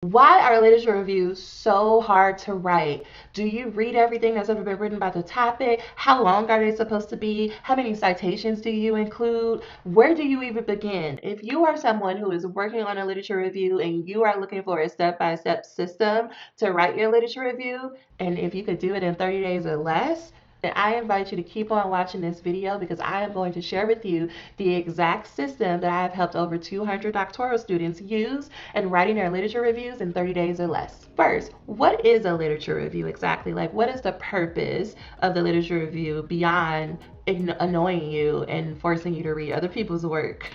Why are literature reviews so hard to write? Do you read everything that's ever been written about the topic? How long are they supposed to be? How many citations do you include? Where do you even begin? If you are someone who is working on a literature review and you are looking for a step-by-step system to write your literature review, and if you could do it in 30 days or less, then I invite you to keep on watching this video because I am going to share with you the exact system that I have helped over 200 doctoral students use in writing their literature reviews in 30 days or less. First, what is a literature review exactly? Like, what is the purpose of the literature review beyond annoying you and forcing you to read other people's work?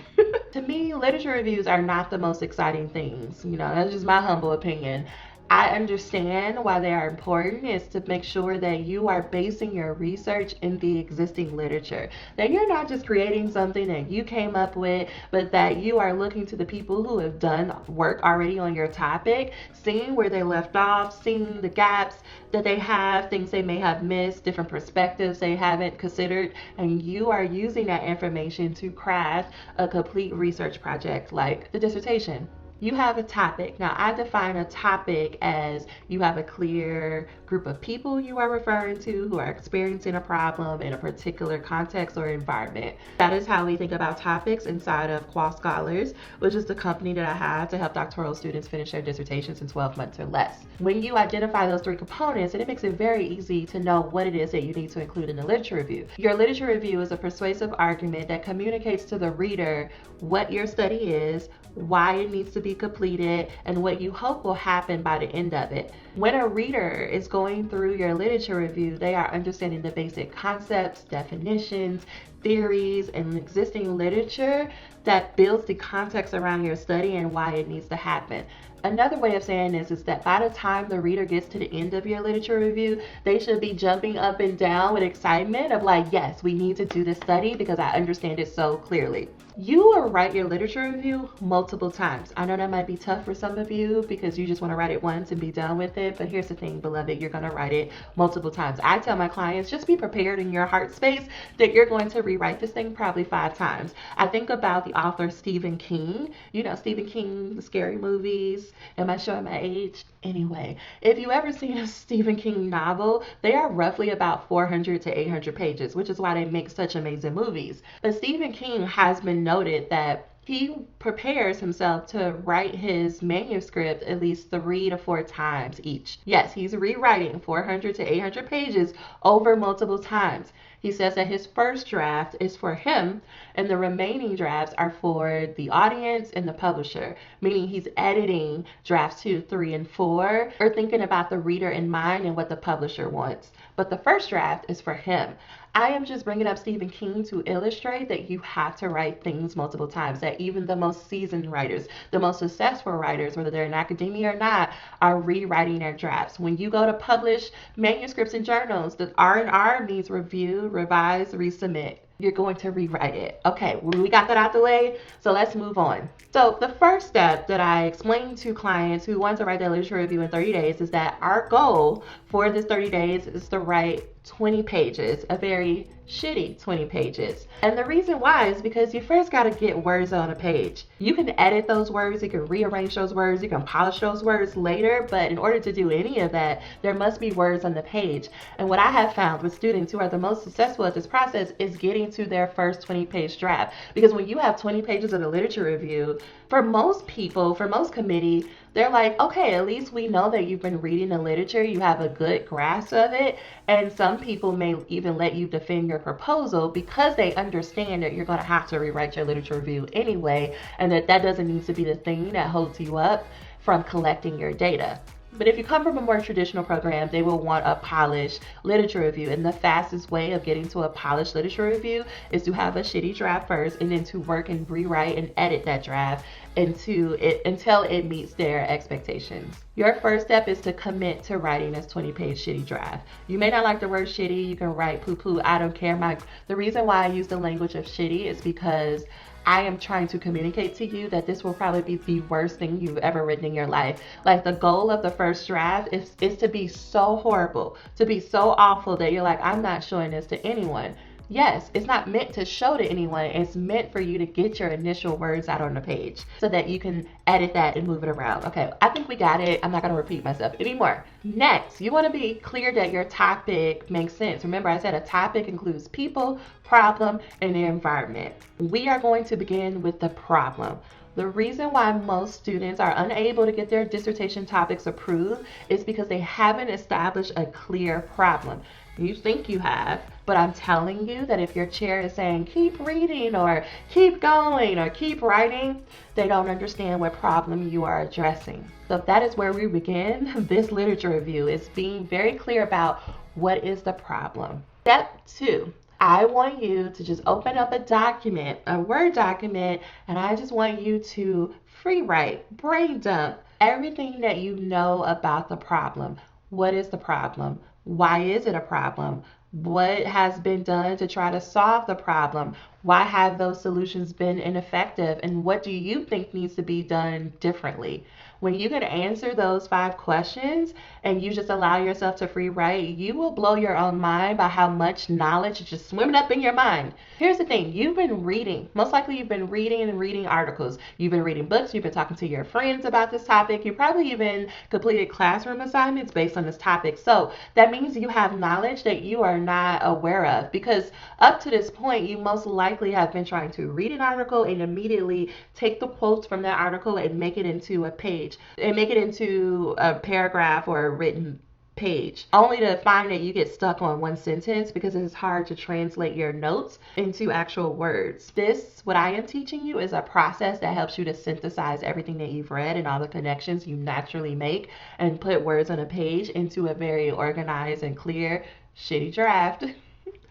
To me, literature reviews are not the most exciting things. That's just my humble opinion. I understand why they are important is to make sure that you are basing your research in the existing literature. That you're not just creating something that you came up with, but that you are looking to the people who have done work already on your topic, seeing where they left off, seeing the gaps that they have, things they may have missed, different perspectives they haven't considered, and you are using that information to craft a complete research project like the dissertation. You have a topic. Now, I define a topic as you have a clear group of people you are referring to who are experiencing a problem in a particular context or environment. That is how we think about topics inside of Qual Scholars, which is the company that I have to help doctoral students finish their dissertations in 12 months or less. When you identify those three components, it makes it very easy to know what it is that you need to include in the literature review. Your literature review is a persuasive argument that communicates to the reader what your study is, why it needs to be completed, and what you hope will happen by the end of it. When a reader is going through your literature review, they are understanding the basic concepts, definitions, theories, and existing literature that builds the context around your study and why it needs to happen. Another way of saying this is that by the time the reader gets to the end of your literature review, they should be jumping up and down with excitement of like, yes, we need to do this study because I understand it so clearly. You will write your literature review multiple times. I know that might be tough for some of you because you just want to write it once and be done with it. But here's the thing, beloved, you're going to write it multiple times. I tell my clients, just be prepared in your heart space that you're going to rewrite this thing probably 5 times. I think about the author Stephen King. Stephen King, the scary movies. Am I showing my age? Anyway, if you ever seen a Stephen King novel, they are roughly about 400 to 800 pages, which is why they make such amazing movies. But Stephen King has been noted that he prepares himself to write his manuscript at least 3 to 4 times each. Yes, he's rewriting 400 to 800 pages over multiple times. He says that his first draft is for him and the remaining drafts are for the audience and the publisher, meaning he's editing drafts 2, 3, and 4 or thinking about the reader in mind and what the publisher wants. But the first draft is for him. I am just bringing up Stephen King to illustrate that you have to write things multiple times, that even the most seasoned writers, the most successful writers, whether they're in academia or not, are rewriting their drafts. When you go to publish manuscripts in journals, the R&R means review, revise, resubmit. You're going to rewrite it. Okay, we got that out the way, so let's move on. So the first step that I explain to clients who want to write their literature review in 30 days is that our goal for this 30 days is to write 20 pages, a very shitty 20 pages. And the reason why is because you first got to get words on a page. You can edit those words, you can rearrange those words, you can polish those words later, but in order to do any of that, there must be words on the page. And what I have found with students who are the most successful at this process is getting to their first 20-page draft. Because when you have 20 pages of a literature review, for most people, for most committee, they're like, okay, at least we know that you've been reading the literature, you have a good grasp of it, and some people may even let you defend your proposal because they understand that you're going to have to rewrite your literature review anyway, and that doesn't need to be the thing that holds you up from collecting your data. But if you come from a more traditional program, they will want a polished literature review. And the fastest way of getting to a polished literature review is to have a shitty draft first and then to work and rewrite and edit that draft until it meets their expectations. Your first step is to commit to writing this 20-page shitty draft. You may not like the word shitty. You can write poo-poo. I don't care. The reason why I use the language of shitty is because I am trying to communicate to you that this will probably be the worst thing you've ever written in your life. Like, the goal of the first draft is to be so horrible, to be so awful that you're like, I'm not showing this to anyone. Yes, it's not meant to show to anyone. It's meant for you to get your initial words out on the page so that you can edit that and move it around. Okay, I think we got it. I'm not going to repeat myself anymore. Next, you want to be clear that your topic makes sense. Remember, I said a topic includes people, problem, and the environment. We are going to begin with the problem. The reason why most students are unable to get their dissertation topics approved is because they haven't established a clear problem. You think you have, but I'm telling you that if your chair is saying keep reading or keep going or keep writing, they don't understand what problem you are addressing. So that is where we begin this literature review, is being very clear about what is the problem. Step 2. I want you to just open up a document, a Word document, and I just want you to free write, brain dump everything that you know about the problem. What is the problem? Why is it a problem? What has been done to try to solve the problem? Why have those solutions been ineffective? And what do you think needs to be done differently? When you can answer those 5 questions and you just allow yourself to free write, you will blow your own mind by how much knowledge is just swimming up in your mind. Here's the thing, you've been reading. Most likely you've been reading and reading articles. You've been reading books. You've been talking to your friends about this topic. You probably even completed classroom assignments based on this topic. So that means you have knowledge that you are not aware of, because up to this point, you most likely have been trying to read an article and immediately take the quotes from that article and make it into a page and make it into a paragraph or a written page, only to find that you get stuck on one sentence because it's hard to translate your notes into actual words. This, what I am teaching you, is a process that helps you to synthesize everything that you've read and all the connections you naturally make and put words on a page into a very organized and clear, shitty draft.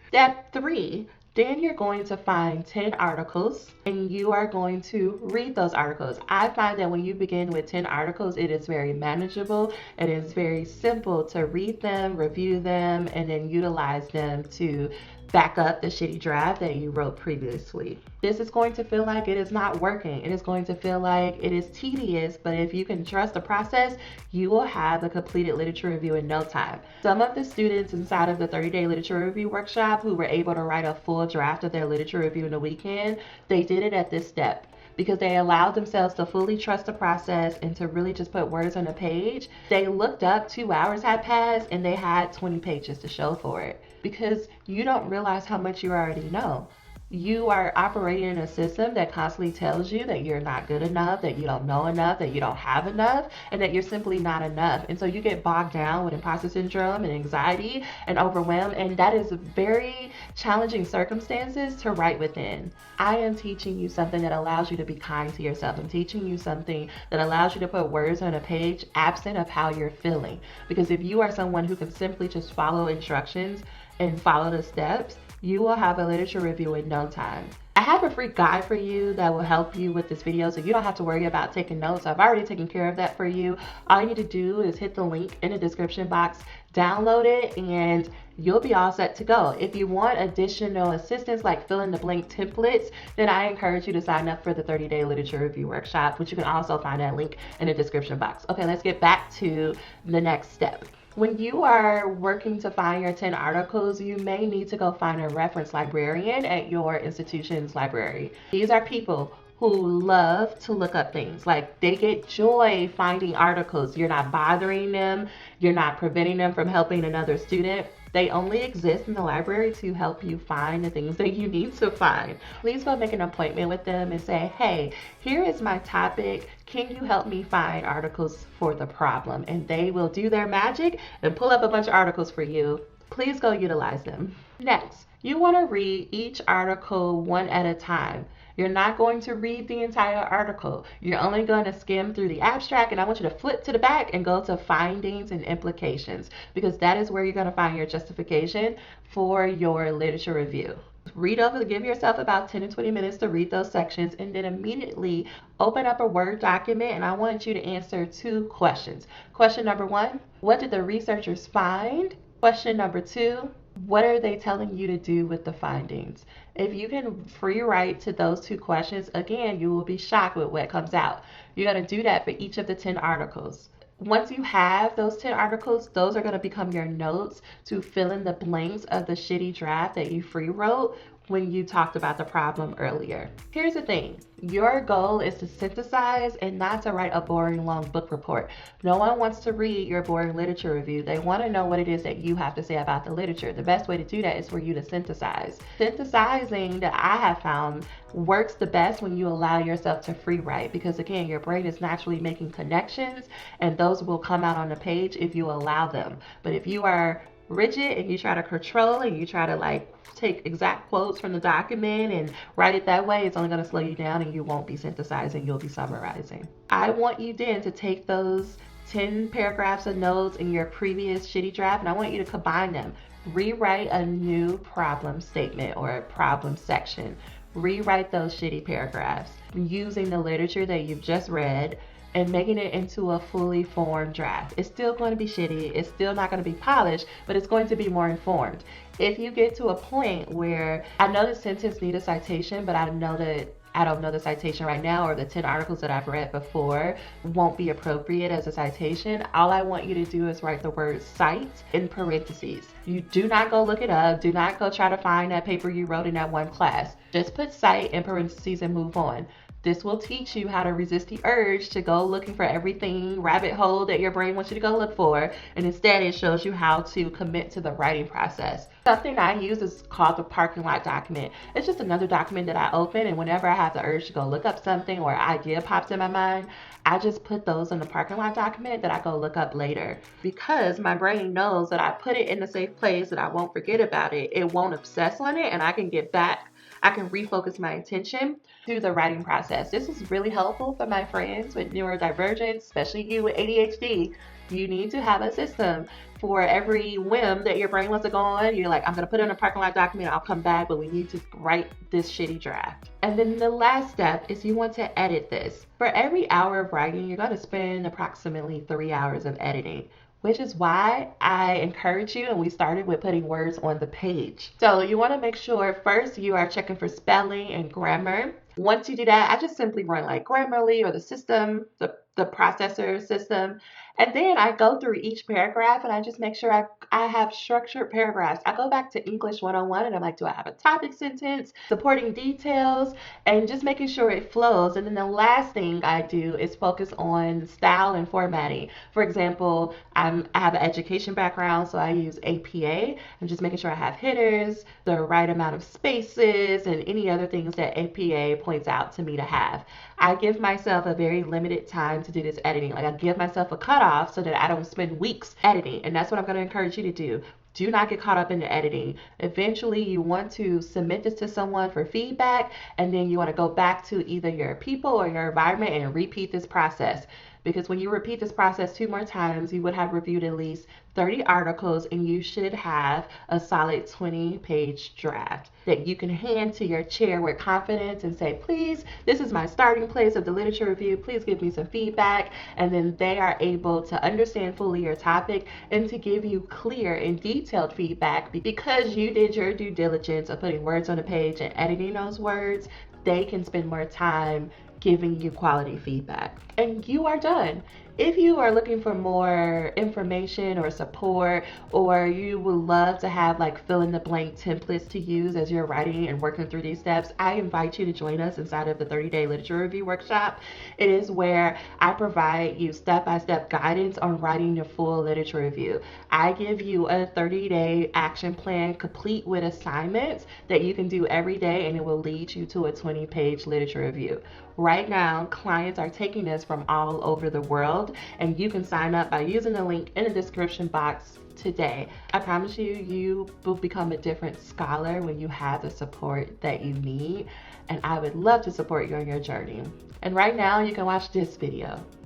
Step 3. Then you're going to find 10 articles and you are going to read those articles. I find that when you begin with 10 articles, it is very manageable. It is very simple to read them, review them, and then utilize them to back up the shitty draft that you wrote previously. This is going to feel like it is not working. It is going to feel like it is tedious, but if you can trust the process, you will have a completed literature review in no time. Some of the students inside of the 30-day literature review workshop who were able to write a full draft of their literature review in a weekend, they did it at this step, because they allowed themselves to fully trust the process and to really just put words on a page. They looked up, 2 hours had passed, and they had 20 pages to show for it, because you don't realize how much you already know. You are operating in a system that constantly tells you that you're not good enough, that you don't know enough, that you don't have enough, and that you're simply not enough. And so you get bogged down with imposter syndrome and anxiety and overwhelmed, and that is very challenging circumstances to write within. I am teaching you something that allows you to be kind to yourself. I'm teaching you something that allows you to put words on a page absent of how you're feeling. Because if you are someone who can simply just follow instructions and follow the steps, you will have a literature review in no time. I have a free guide for you that will help you with this video, so you don't have to worry about taking notes. I've already taken care of that for you. All you need to do is hit the link in the description box, download it, and you'll be all set to go. If you want additional assistance like fill in the blank templates, then I encourage you to sign up for the 30-day literature review workshop, which you can also find that link in the description box. Okay, let's get back to the next step. When you are working to find your 10 articles, you may need to go find a reference librarian at your institution's library. These are people who love to look up things. Like, they get joy finding articles. You're not bothering them. You're not preventing them from helping another student. They only exist in the library to help you find the things that you need to find. Please go make an appointment with them and say, hey, here is my topic. Can you help me find articles for the problem? And they will do their magic and pull up a bunch of articles for you. Please go utilize them. Next, you want to read each article one at a time. You're not going to read the entire article. You're only going to skim through the abstract, and I want you to flip to the back and go to findings and implications, because that is where you're going to find your justification for your literature review. Read over, give yourself about 10 to 20 minutes to read those sections, and then immediately open up a Word document, and I want you to answer 2 questions. Question number 1, what did the researchers find? Question number 2, what are they telling you to do with the findings? If you can free write to those 2 questions, again, you will be shocked with what comes out. You're going to do that for each of the 10 articles. Once you have those 10 articles, those are going to become your notes to fill in the blanks of the shitty draft that you free wrote when you talked about the problem earlier. Here's the thing, your goal is to synthesize and not to write a boring long book report. No one wants to read your boring literature review. They want to know what it is that you have to say about the literature. The best way to do that is for you to synthesize. Synthesizing, that I have found, works the best when you allow yourself to free write, because again, your brain is naturally making connections and those will come out on the page if you allow them. But if you are rigid and you try to control and you try to like take exact quotes from the document and write it that way, it's only going to slow you down and you won't be synthesizing, you'll be summarizing. I want you then to take those 10 paragraphs of notes in your previous shitty draft and I want you to combine them. Rewrite a new problem statement or a problem section. Rewrite those shitty paragraphs using the literature that you've just read and making it into a fully formed draft. It's still going to be shitty, it's still not going to be polished, but it's going to be more informed. If you get to a point where I know the sentence need a citation, but I don't know the citation right now, or the 10 articles that I've read before won't be appropriate as a citation, all I want you to do is write the word cite in parentheses. You do not go look it up. Do not go try to find that paper you wrote in that one class. Just put cite in parentheses and move on. This will teach you how to resist the urge to go looking for everything rabbit hole that your brain wants you to go look for, and instead it shows you how to commit to the writing process. Something I use is called the parking lot document. It's just another document that I open, and whenever I have the urge to go look up something or an idea pops in my mind, I just put those in the parking lot document that I go look up later. Because my brain knows that I put it in a safe place, that I won't forget about it, it won't obsess on it, and I can get back, I can refocus my attention through the writing process. This is really helpful for my friends with neurodivergence, especially you with ADHD. You need to have a system for every whim that your brain wants to go on. You're like, I'm going to put it in a parking lot document, I'll come back, but we need to write this shitty draft. And then the last step is you want to edit this. For every hour of writing, you're going to spend approximately 3 hours of editing, which is why I encourage you, and we started with putting words on the page. So you want to make sure first you are checking for spelling and grammar. Once you do that, I just simply run like Grammarly or the system, the processor system. And then I go through each paragraph and I just make sure I have structured paragraphs. I go back to English 101 and I'm like, do I have a topic sentence, supporting details, and just making sure it flows. And then the last thing I do is focus on style and formatting. For example, I have an education background, so I use APA. I'm just making sure I have headers, the right amount of spaces, and any other things that APA points out to me to have. I give myself a very limited time to do this editing. Like I give myself a cutoff so that I don't spend weeks editing. And that's what I'm going to encourage you to do. Do not get caught up in the editing. Eventually, you want to submit this to someone for feedback, and then you want to go back to either your people or your environment and repeat this process. Because when you repeat this process 2 more times, you would have reviewed at least 30 articles and you should have a solid 20-page draft that you can hand to your chair with confidence and say, please, this is my starting place of the literature review. Please give me some feedback. And then they are able to understand fully your topic and to give you clear and detailed feedback because you did your due diligence of putting words on the page and editing those words. They can spend more time giving you quality feedback. And you are done. If you are looking for more information or support, or you would love to have like fill in the blank templates to use as you're writing and working through these steps, I invite you to join us inside of the 30-day literature review workshop. It is where I provide you step-by-step guidance on writing your full literature review. I give you a 30-day action plan complete with assignments that you can do every day, and it will lead you to a 20-page literature review. Right now, clients are taking this from all over the world, and you can sign up by using the link in the description box today. I promise you, you will become a different scholar when you have the support that you need, and I would love to support you on your journey. And right now, you can watch this video.